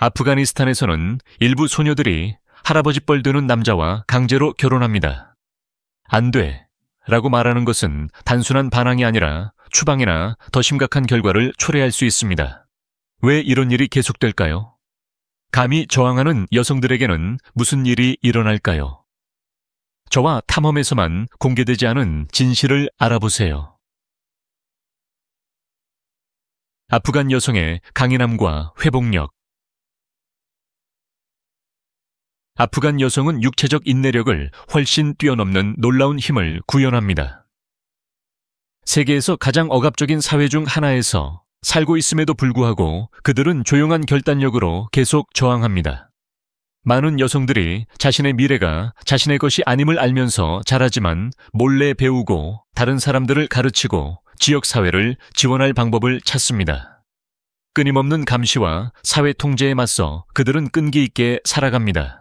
아프가니스탄에서는 일부 소녀들이 할아버지 뻘 드는 남자와 강제로 결혼합니다. 안 돼 라고 말하는 것은 단순한 반항이 아니라 추방이나 더 심각한 결과를 초래할 수 있습니다. 왜 이런 일이 계속될까요? 감히 저항하는 여성들에게는 무슨 일이 일어날까요? 저와 탐험에서만 공개되지 않은 진실을 알아보세요. 아프간 여성의 강인함과 회복력. 아프간 여성은 육체적 인내력을 훨씬 뛰어넘는 놀라운 힘을 구현합니다. 세계에서 가장 억압적인 사회 중 하나에서 살고 있음에도 불구하고 그들은 조용한 결단력으로 계속 저항합니다. 많은 여성들이 자신의 미래가 자신의 것이 아님을 알면서 자라지만 몰래 배우고 다른 사람들을 가르치고 지역사회를 지원할 방법을 찾습니다. 끊임없는 감시와 사회 통제에 맞서 그들은 끈기 있게 살아갑니다.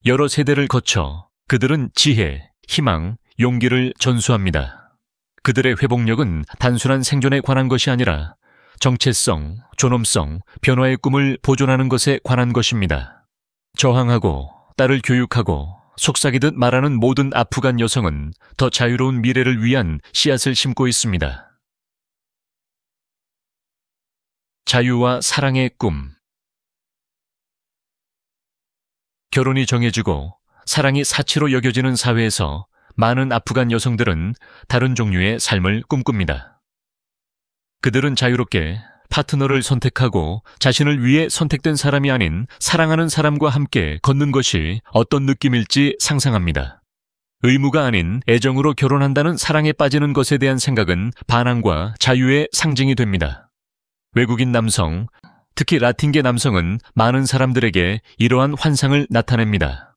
여러 세대를 거쳐 그들은 지혜, 희망, 용기를 전수합니다. 그들의 회복력은 단순한 생존에 관한 것이 아니라 정체성, 존엄성, 변화의 꿈을 보존하는 것에 관한 것입니다. 저항하고 딸을 교육하고 속삭이듯 말하는 모든 아프간 여성은 더 자유로운 미래를 위한 씨앗을 심고 있습니다. 자유와 사랑의 꿈. 결혼이 정해지고 사랑이 사치로 여겨지는 사회에서 많은 아프간 여성들은 다른 종류의 삶을 꿈꿉니다. 그들은 자유롭게 파트너를 선택하고 자신을 위해 선택된 사람이 아닌 사랑하는 사람과 함께 걷는 것이 어떤 느낌일지 상상합니다. 의무가 아닌 애정으로 결혼한다는 사랑에 빠지는 것에 대한 생각은 반항과 자유의 상징이 됩니다. 외국인 남성, 특히 라틴계 남성은 많은 사람들에게 이러한 환상을 나타냅니다.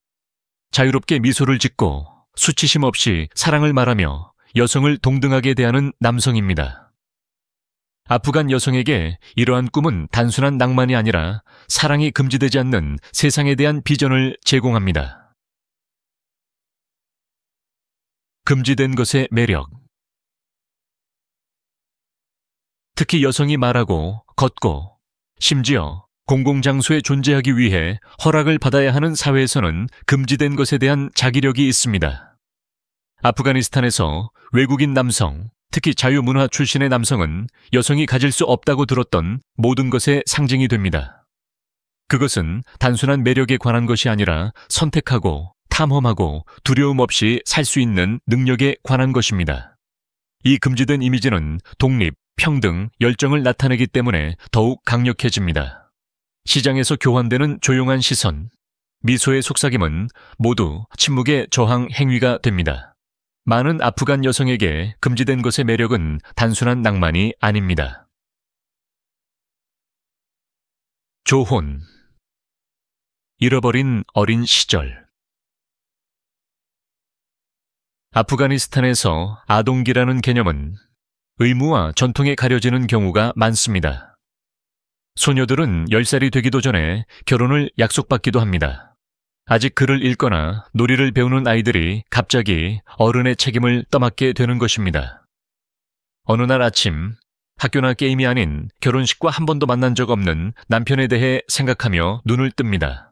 자유롭게 미소를 짓고 수치심 없이 사랑을 말하며 여성을 동등하게 대하는 남성입니다. 아프간 여성에게 이러한 꿈은 단순한 낭만이 아니라 사랑이 금지되지 않는 세상에 대한 비전을 제공합니다. 금지된 것의 매력. 특히 여성이 말하고 걷고 심지어 공공장소에 존재하기 위해 허락을 받아야 하는 사회에서는 금지된 것에 대한 자기력이 있습니다. 아프가니스탄에서 외국인 남성, 특히 자유문화 출신의 남성은 여성이 가질 수 없다고 들었던 모든 것의 상징이 됩니다. 그것은 단순한 매력에 관한 것이 아니라 선택하고 탐험하고 두려움 없이 살 수 있는 능력에 관한 것입니다. 이 금지된 이미지는 독립, 평등, 열정을 나타내기 때문에 더욱 강력해집니다. 시장에서 교환되는 조용한 시선, 미소의 속삭임은 모두 침묵의 저항 행위가 됩니다. 많은 아프간 여성에게 금지된 것의 매력은 단순한 낭만이 아닙니다. 조혼. 잃어버린 어린 시절. 아프가니스탄에서 아동기라는 개념은 의무와 전통에 가려지는 경우가 많습니다. 소녀들은 10살이 되기도 전에 결혼을 약속받기도 합니다. 아직 글을 읽거나 놀이를 배우는 아이들이 갑자기 어른의 책임을 떠맡게 되는 것입니다. 어느 날 아침, 학교나 게임이 아닌 결혼식과 한 번도 만난 적 없는 남편에 대해 생각하며 눈을 뜹니다.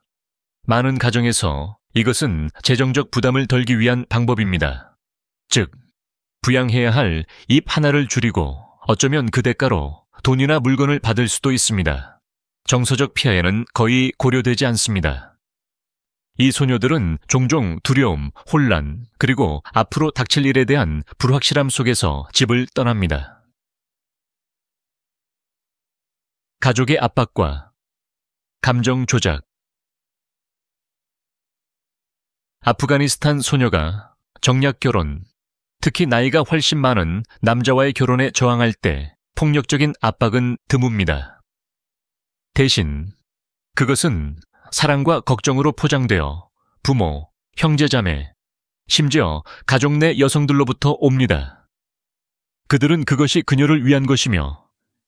많은 가정에서 이것은 재정적 부담을 덜기 위한 방법입니다. 즉, 부양해야 할 입 하나를 줄이고 어쩌면 그 대가로 돈이나 물건을 받을 수도 있습니다. 정서적 피해는 거의 고려되지 않습니다. 이 소녀들은 종종 두려움, 혼란, 그리고 앞으로 닥칠 일에 대한 불확실함 속에서 집을 떠납니다. 가족의 압박과 감정 조작. 아프가니스탄 소녀가 정략 결혼, 특히 나이가 훨씬 많은 남자와의 결혼에 저항할 때 폭력적인 압박은 드뭅니다. 대신 그것은 사랑과 걱정으로 포장되어 부모, 형제자매, 심지어 가족 내 여성들로부터 옵니다. 그들은 그것이 그녀를 위한 것이며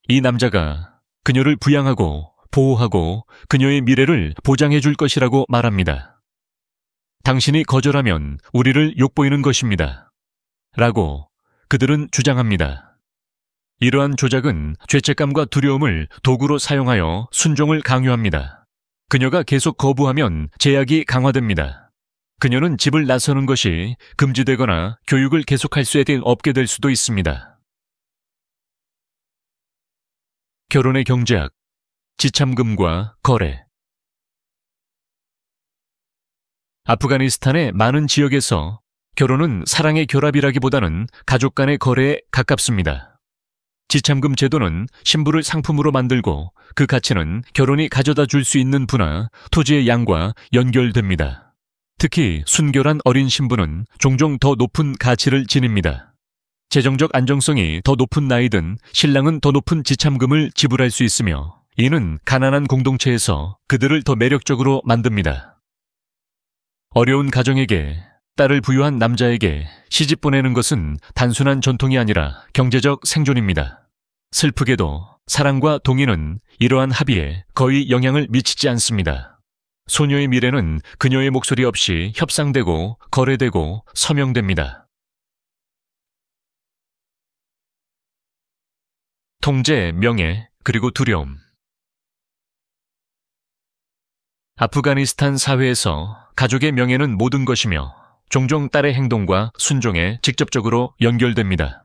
이 남자가 그녀를 부양하고 보호하고 그녀의 미래를 보장해 줄 것이라고 말합니다. 당신이 거절하면 우리를 욕보이는 것입니다. 라고 그들은 주장합니다. 이러한 조작은 죄책감과 두려움을 도구로 사용하여 순종을 강요합니다. 그녀가 계속 거부하면 제약이 강화됩니다. 그녀는 집을 나서는 것이 금지되거나 교육을 계속할 수 없게 될 수도 있습니다. 결혼의 경제학, 지참금과 거래. 아프가니스탄의 많은 지역에서 결혼은 사랑의 결합이라기보다는 가족 간의 거래에 가깝습니다. 지참금 제도는 신부를 상품으로 만들고 그 가치는 결혼이 가져다 줄 수 있는 부나 토지의 양과 연결됩니다. 특히 순결한 어린 신부는 종종 더 높은 가치를 지닙니다. 재정적 안정성이 더 높은 나이든 신랑은 더 높은 지참금을 지불할 수 있으며 이는 가난한 공동체에서 그들을 더 매력적으로 만듭니다. 어려운 가정에게 딸을 부유한 남자에게 시집 보내는 것은 단순한 전통이 아니라 경제적 생존입니다. 슬프게도 사랑과 동의는 이러한 합의에 거의 영향을 미치지 않습니다. 소녀의 미래는 그녀의 목소리 없이 협상되고 거래되고 서명됩니다. 통제, 명예, 그리고 두려움. 아프가니스탄 사회에서 가족의 명예는 모든 것이며 종종 딸의 행동과 순종에 직접적으로 연결됩니다.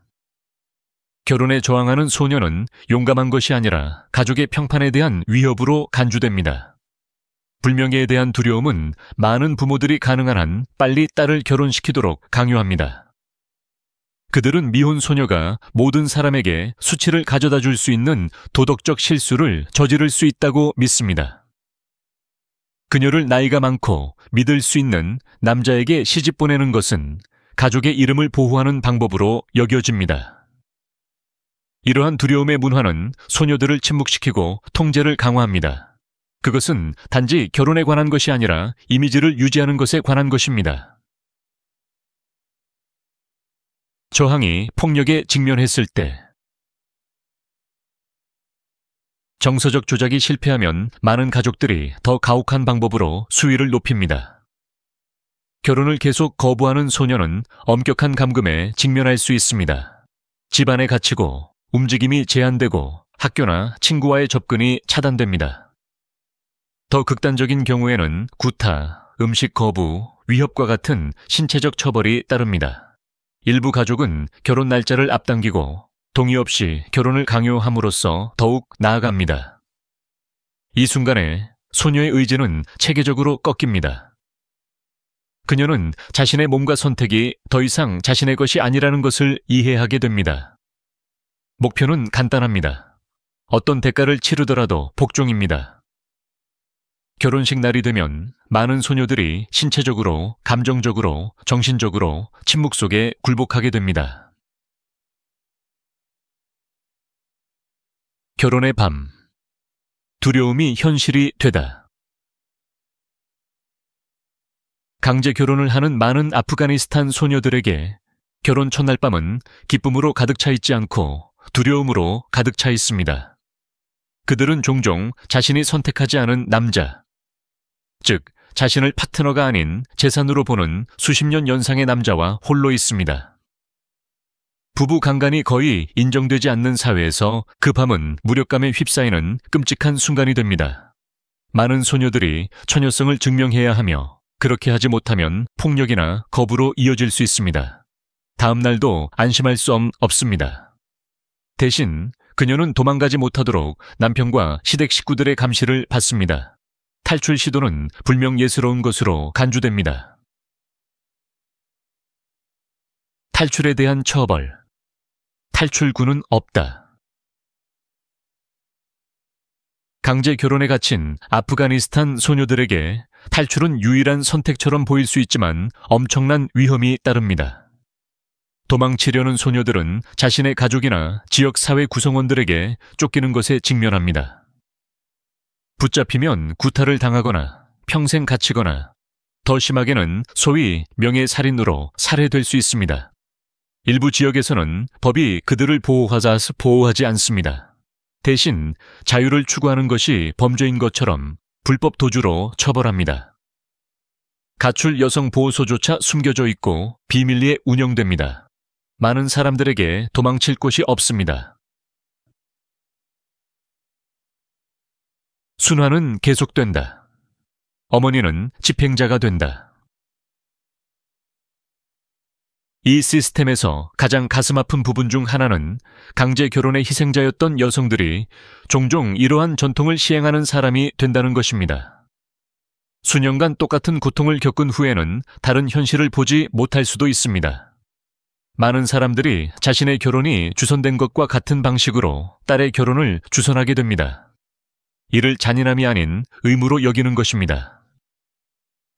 결혼에 저항하는 소녀는 용감한 것이 아니라 가족의 평판에 대한 위협으로 간주됩니다. 불명예에 대한 두려움은 많은 부모들이 가능한 한 빨리 딸을 결혼시키도록 강요합니다. 그들은 미혼 소녀가 모든 사람에게 수치를 가져다 줄 수 있는 도덕적 실수를 저지를 수 있다고 믿습니다. 그녀를 나이가 많고 믿을 수 있는 남자에게 시집 보내는 것은 가족의 이름을 보호하는 방법으로 여겨집니다. 이러한 두려움의 문화는 소녀들을 침묵시키고 통제를 강화합니다. 그것은 단지 결혼에 관한 것이 아니라 이미지를 유지하는 것에 관한 것입니다. 저항이 폭력에 직면했을 때 정서적 조작이 실패하면 많은 가족들이 더 가혹한 방법으로 수위를 높입니다. 결혼을 계속 거부하는 소녀는 엄격한 감금에 직면할 수 있습니다. 집안에 갇히고 움직임이 제한되고 학교나 친구와의 접근이 차단됩니다. 더 극단적인 경우에는 구타, 음식 거부, 위협과 같은 신체적 처벌이 따릅니다. 일부 가족은 결혼 날짜를 앞당기고 동의 없이 결혼을 강요함으로써 더욱 나아갑니다. 이 순간에 소녀의 의지는 체계적으로 꺾입니다. 그녀는 자신의 몸과 선택이 더 이상 자신의 것이 아니라는 것을 이해하게 됩니다. 목표는 간단합니다. 어떤 대가를 치르더라도 복종입니다. 결혼식 날이 되면 많은 소녀들이 신체적으로, 감정적으로, 정신적으로 침묵 속에 굴복하게 됩니다. 결혼의 밤. 두려움이 현실이 되다. 강제 결혼을 하는 많은 아프가니스탄 소녀들에게 결혼 첫날 밤은 기쁨으로 가득 차 있지 않고 두려움으로 가득 차 있습니다. 그들은 종종 자신이 선택하지 않은 남자, 즉 자신을 파트너가 아닌 재산으로 보는 수십 년 연상의 남자와 홀로 있습니다. 부부 강간이 거의 인정되지 않는 사회에서 그 밤은 무력감에 휩싸이는 끔찍한 순간이 됩니다. 많은 소녀들이 처녀성을 증명해야 하며 그렇게 하지 못하면 폭력이나 거부로 이어질 수 있습니다. 다음 날도 안심할 수 없습니다. 대신 그녀는 도망가지 못하도록 남편과 시댁 식구들의 감시를 받습니다. 탈출 시도는 불명예스러운 것으로 간주됩니다. 탈출에 대한 처벌. 탈출구는 없다. 강제 결혼에 갇힌 아프가니스탄 소녀들에게 탈출은 유일한 선택처럼 보일 수 있지만 엄청난 위험이 따릅니다. 도망치려는 소녀들은 자신의 가족이나 지역 사회 구성원들에게 쫓기는 것에 직면합니다. 붙잡히면 구타를 당하거나 평생 갇히거나 더 심하게는 소위 명예살인으로 살해될 수 있습니다. 일부 지역에서는 법이 그들을 보호하지 않습니다. 대신 자유를 추구하는 것이 범죄인 것처럼 불법 도주로 처벌합니다. 가출 여성 보호소조차 숨겨져 있고 비밀리에 운영됩니다. 많은 사람들에게 도망칠 곳이 없습니다. 순환은 계속된다. 어머니는 집행자가 된다. 이 시스템에서 가장 가슴 아픈 부분 중 하나는 강제 결혼의 희생자였던 여성들이 종종 이러한 전통을 시행하는 사람이 된다는 것입니다. 수년간 똑같은 고통을 겪은 후에는 다른 현실을 보지 못할 수도 있습니다. 많은 사람들이 자신의 결혼이 주선된 것과 같은 방식으로 딸의 결혼을 주선하게 됩니다. 이를 잔인함이 아닌 의무로 여기는 것입니다.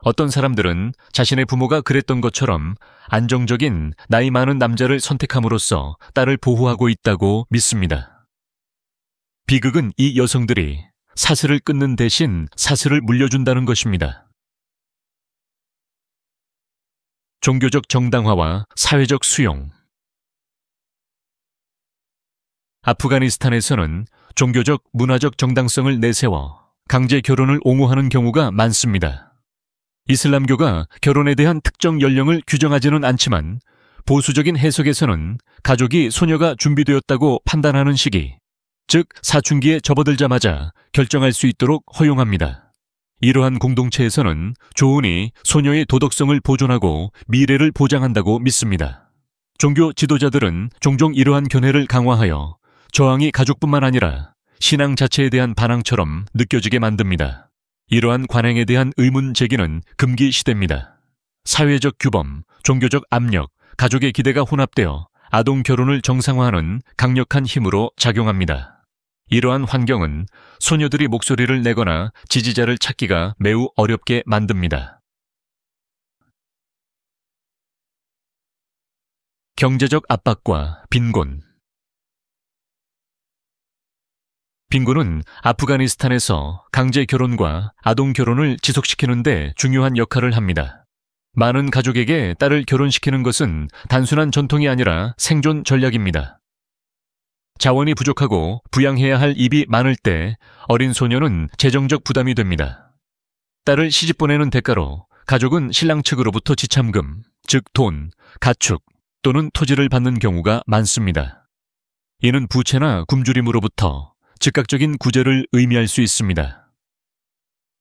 어떤 사람들은 자신의 부모가 그랬던 것처럼 안정적인 나이 많은 남자를 선택함으로써 딸을 보호하고 있다고 믿습니다. 비극은 이 여성들이 사슬을 끊는 대신 사슬을 물려준다는 것입니다. 종교적 정당화와 사회적 수용. 아프가니스탄에서는 종교적, 문화적 정당성을 내세워 강제 결혼을 옹호하는 경우가 많습니다. 이슬람교가 결혼에 대한 특정 연령을 규정하지는 않지만 보수적인 해석에서는 가족이 소녀가 준비되었다고 판단하는 시기, 즉 사춘기에 접어들자마자 결정할 수 있도록 허용합니다. 이러한 공동체에서는 조언이 소녀의 도덕성을 보존하고 미래를 보장한다고 믿습니다. 종교 지도자들은 종종 이러한 견해를 강화하여 저항이 가족뿐만 아니라 신앙 자체에 대한 반항처럼 느껴지게 만듭니다. 이러한 관행에 대한 의문 제기는 금기 시대입니다. 사회적 규범, 종교적 압력, 가족의 기대가 혼합되어 아동 결혼을 정상화하는 강력한 힘으로 작용합니다. 이러한 환경은 소녀들이 목소리를 내거나 지지자를 찾기가 매우 어렵게 만듭니다. 경제적 압박과 빈곤. 빈곤은 아프가니스탄에서 강제 결혼과 아동 결혼을 지속시키는 데 중요한 역할을 합니다. 많은 가족에게 딸을 결혼시키는 것은 단순한 전통이 아니라 생존 전략입니다. 자원이 부족하고 부양해야 할 입이 많을 때 어린 소녀는 재정적 부담이 됩니다. 딸을 시집 보내는 대가로 가족은 신랑 측으로부터 지참금, 즉 돈, 가축 또는 토지를 받는 경우가 많습니다. 이는 부채나 굶주림으로부터 즉각적인 구제를 의미할 수 있습니다.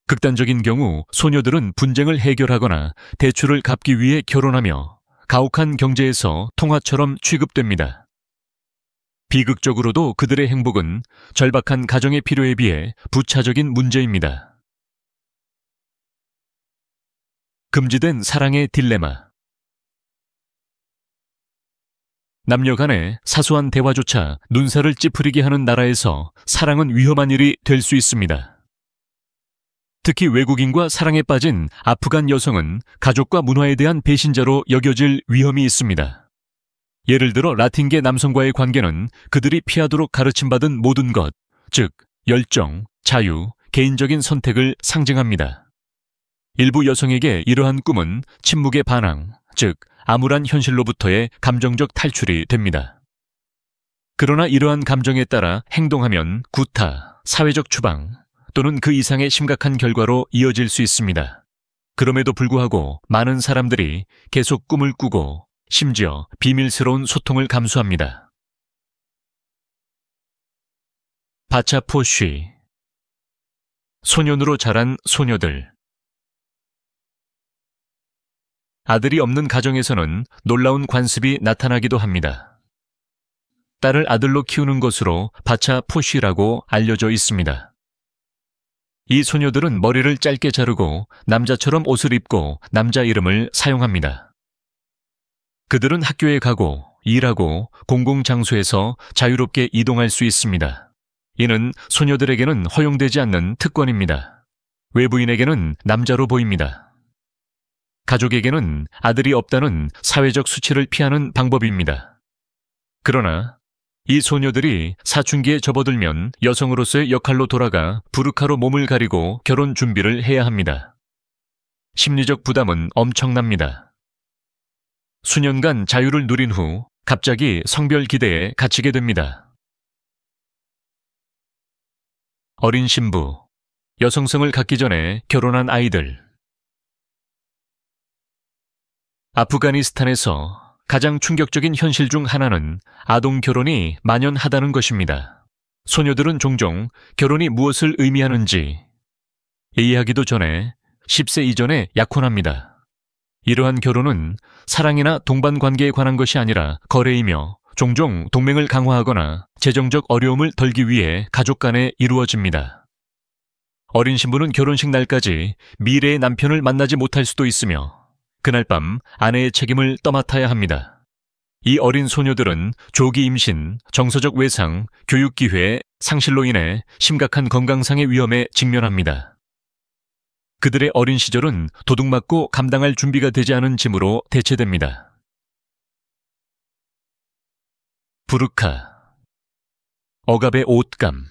극단적인 경우 소녀들은 분쟁을 해결하거나 대출을 갚기 위해 결혼하며 가혹한 경제에서 통화처럼 취급됩니다. 비극적으로도 그들의 행복은 절박한 가정의 필요에 비해 부차적인 문제입니다. 금지된 사랑의 딜레마. 남녀 간의 사소한 대화조차 눈살을 찌푸리게 하는 나라에서 사랑은 위험한 일이 될 수 있습니다. 특히 외국인과 사랑에 빠진 아프간 여성은 가족과 문화에 대한 배신자로 여겨질 위험이 있습니다. 예를 들어 라틴계 남성과의 관계는 그들이 피하도록 가르침받은 모든 것, 즉 열정, 자유, 개인적인 선택을 상징합니다. 일부 여성에게 이러한 꿈은 침묵의 반항, 즉 암울한 현실로부터의 감정적 탈출이 됩니다. 그러나 이러한 감정에 따라 행동하면 구타, 사회적 추방 또는 그 이상의 심각한 결과로 이어질 수 있습니다. 그럼에도 불구하고 많은 사람들이 계속 꿈을 꾸고 심지어 비밀스러운 소통을 감수합니다. 바차포쉬. 소년으로 자란 소녀들. 아들이 없는 가정에서는 놀라운 관습이 나타나기도 합니다. 딸을 아들로 키우는 것으로 바차포쉬라고 알려져 있습니다. 이 소녀들은 머리를 짧게 자르고 남자처럼 옷을 입고 남자 이름을 사용합니다. 그들은 학교에 가고 일하고 공공장소에서 자유롭게 이동할 수 있습니다. 이는 소녀들에게는 허용되지 않는 특권입니다. 외부인에게는 남자로 보입니다. 가족에게는 아들이 없다는 사회적 수치를 피하는 방법입니다. 그러나 이 소녀들이 사춘기에 접어들면 여성으로서의 역할로 돌아가 부르카로 몸을 가리고 결혼 준비를 해야 합니다. 심리적 부담은 엄청납니다. 수년간 자유를 누린 후 갑자기 성별 기대에 갇히게 됩니다. 어린 신부, 여성성을 갖기 전에 결혼한 아이들. 아프가니스탄에서 가장 충격적인 현실 중 하나는 아동 결혼이 만연하다는 것입니다. 소녀들은 종종 결혼이 무엇을 의미하는지 이해하기도 전에 10세 이전에 약혼합니다. 이러한 결혼은 사랑이나 동반 관계에 관한 것이 아니라 거래이며 종종 동맹을 강화하거나 재정적 어려움을 덜기 위해 가족 간에 이루어집니다. 어린 신부는 결혼식 날까지 미래의 남편을 만나지 못할 수도 있으며 그날 밤 아내의 책임을 떠맡아야 합니다. 이 어린 소녀들은 조기 임신, 정서적 외상, 교육 기회, 상실로 인해 심각한 건강상의 위험에 직면합니다. 그들의 어린 시절은 도둑맞고 감당할 준비가 되지 않은 짐으로 대체됩니다. 부르카, 억압의 옷감.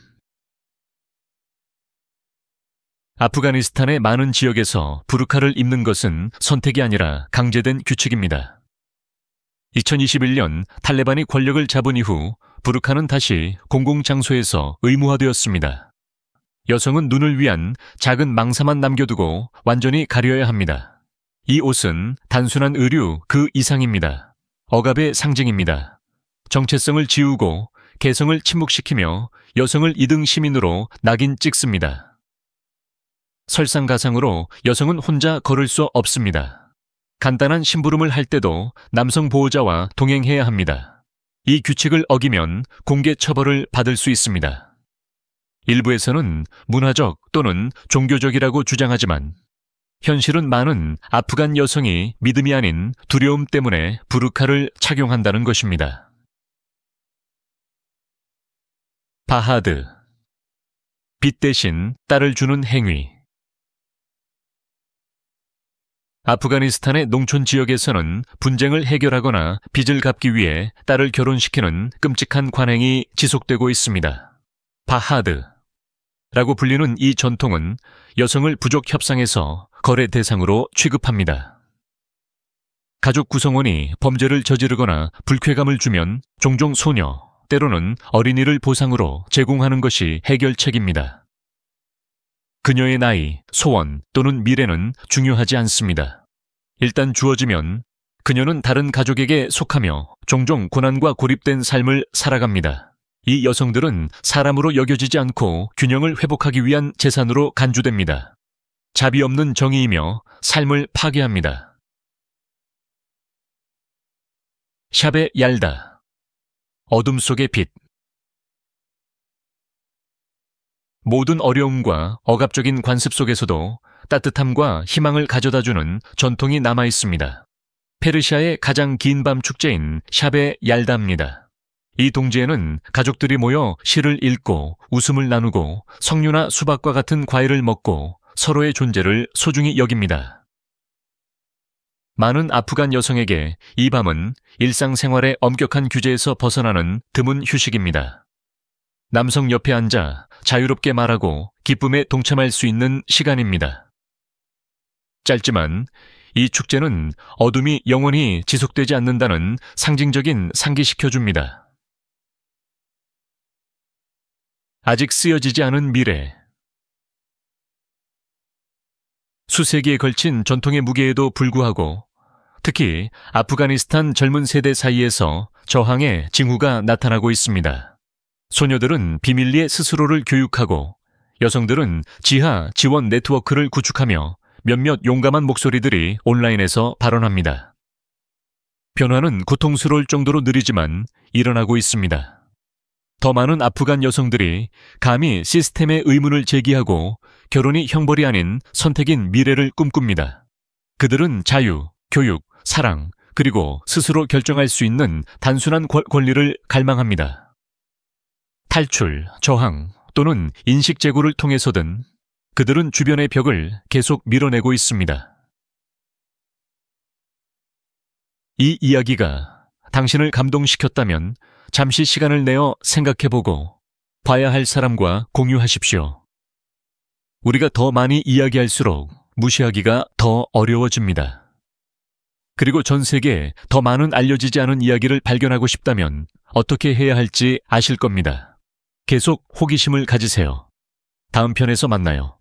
아프가니스탄의 많은 지역에서 부르카를 입는 것은 선택이 아니라 강제된 규칙입니다. 2021년 탈레반이 권력을 잡은 이후 부르카는 다시 공공장소에서 의무화되었습니다. 여성은 눈을 위한 작은 망사만 남겨두고 완전히 가려야 합니다. 이 옷은 단순한 의류 그 이상입니다. 억압의 상징입니다. 정체성을 지우고 개성을 침묵시키며 여성을 2등 시민으로 낙인 찍습니다. 설상가상으로 여성은 혼자 걸을 수 없습니다. 간단한 심부름을 할 때도 남성 보호자와 동행해야 합니다. 이 규칙을 어기면 공개 처벌을 받을 수 있습니다. 일부에서는 문화적 또는 종교적이라고 주장하지만 현실은 많은 아프간 여성이 믿음이 아닌 두려움 때문에 부르카를 착용한다는 것입니다. 바하드, 빛 대신 딸을 주는 행위. 아프가니스탄의 농촌 지역에서는 분쟁을 해결하거나 빚을 갚기 위해 딸을 결혼시키는 끔찍한 관행이 지속되고 있습니다. 바하드라고 불리는 이 전통은 여성을 부족 협상에서 거래 대상으로 취급합니다. 가족 구성원이 범죄를 저지르거나 불쾌감을 주면 종종 소녀, 때로는 어린이를 보상으로 제공하는 것이 해결책입니다. 그녀의 나이, 소원 또는 미래는 중요하지 않습니다. 일단 주어지면 그녀는 다른 가족에게 속하며 종종 고난과 고립된 삶을 살아갑니다. 이 여성들은 사람으로 여겨지지 않고 균형을 회복하기 위한 재산으로 간주됩니다. 자비 없는 정의이며 삶을 파괴합니다. 샵의 얄다, 어둠 속의 빛. 모든 어려움과 억압적인 관습 속에서도 따뜻함과 희망을 가져다주는 전통이 남아있습니다. 페르시아의 가장 긴 밤 축제인 샵의 얄다입니다. 이 동지에는 가족들이 모여 시를 읽고 웃음을 나누고 석류나 수박과 같은 과일을 먹고 서로의 존재를 소중히 여깁니다. 많은 아프간 여성에게 이 밤은 일상생활의 엄격한 규제에서 벗어나는 드문 휴식입니다. 남성 옆에 앉아 자유롭게 말하고 기쁨에 동참할 수 있는 시간입니다. 짧지만 이 축제는 어둠이 영원히 지속되지 않는다는 상징적인 상기시켜줍니다. 아직 쓰여지지 않은 미래. 수세기에 걸친 전통의 무게에도 불구하고 특히 아프가니스탄 젊은 세대 사이에서 저항의 징후가 나타나고 있습니다. 소녀들은 비밀리에 스스로를 교육하고 여성들은 지하 지원 네트워크를 구축하며 몇몇 용감한 목소리들이 온라인에서 발언합니다. 변화는 고통스러울 정도로 느리지만 일어나고 있습니다. 더 많은 아프간 여성들이 감히 시스템의 의문을 제기하고 결혼이 형벌이 아닌 선택인 미래를 꿈꿉니다. 그들은 자유, 교육, 사랑, 그리고 스스로 결정할 수 있는 단순한 권리를 갈망합니다. 탈출, 저항 또는 인식 제고를 통해서든 그들은 주변의 벽을 계속 밀어내고 있습니다. 이 이야기가 당신을 감동시켰다면 잠시 시간을 내어 생각해보고 봐야 할 사람과 공유하십시오. 우리가 더 많이 이야기할수록 무시하기가 더 어려워집니다. 그리고 전 세계에 더 많은 알려지지 않은 이야기를 발견하고 싶다면 어떻게 해야 할지 아실 겁니다. 계속 호기심을 가지세요. 다음 편에서 만나요.